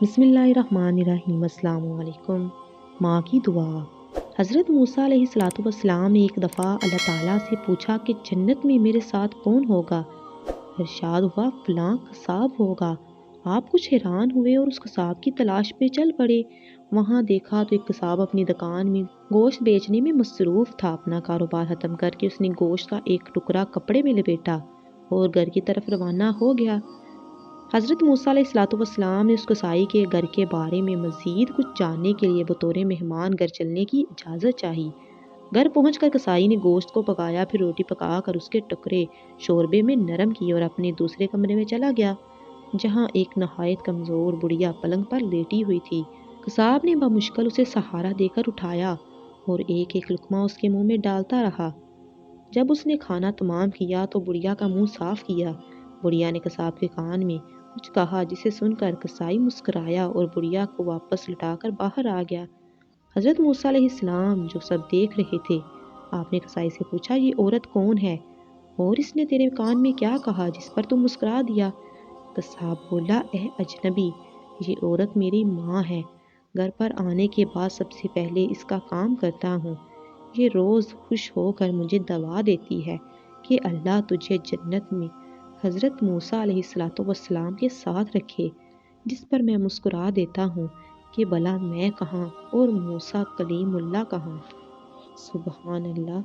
بسم اللہ الرحمن الرحیم۔ السلام علیکم۔ ماں کی دعا۔ حضرت موسیٰ علیہ الصلوۃ والسلام نے ایک دفعہ اللہ تعالیٰ سے پوچھا کہ جنت میں میرے ساتھ کون ہوگا؟ ارشاد ہوا فلاں قصاب ہوگا۔ آپ کچھ حیران ہوئے اور اس قصاب کی تلاش میں چل پڑے۔ وہاں دیکھا تو ایک قصاب اپنی دکان میں گوشت بیچنے میں مصروف تھا۔ اپنا کاروبار ختم کر کے اس نے گوشت کا ایک ٹکڑا کپڑے میں لپیٹا اور گھر کی طرف روانہ ہو گیا۔ حضرت موسیٰ علیہ الصلوۃ والسلام نے اس قصائی کے گھر کے بارے میں مزید کچھ جاننے کے لیے بطور مہمان گھر چلنے کی اجازت چاہی۔ گھر پہنچ کر قصائی نے گوشت کو پکایا، پھر روٹی پکا کر اس کے ٹکڑے شوربے میں نرم کیے اور اپنے دوسرے کمرے میں چلا گیا، جہاں ایک نہایت کمزور بڑھیا پلنگ پر لیٹی ہوئی تھی۔ قصاب نے بمشکل اسے سہارا دے کر اٹھایا اور ایک ایک لقمہ اس کے منہ میں ڈالتا رہا۔ جب اس نے کھانا تمام کیا تو بڑھیا کا منہ صاف کیا۔ بڑھیا نے قصاب کے کان میں کچھ کہا، جسے سن کر قصائی مسکرایا اور بڑھیا کو واپس لٹا کر باہر آ گیا۔ حضرت موسیٰ علیہ السلام جو سب دیکھ رہے تھے، آپ نے قصائی سے پوچھا یہ عورت کون ہے اور اس نے تیرے کان میں کیا کہا جس پر تم مسکرا دیا؟ قصاب بولا اے اجنبی، یہ عورت میری ماں ہے۔ گھر پر آنے کے بعد سب سے پہلے اس کا کام کرتا ہوں۔ یہ روز خوش ہو کر مجھے دعا دیتی ہے کہ اللہ تجھے جنت میں حضرت موسیٰ علیہ الصلوۃ والسلام کے ساتھ رکھے، جس پر میں مسکرا دیتا ہوں کہ بھلا میں کہاں اور موسیٰ کلیم اللہ کہاں۔ سبحان اللہ۔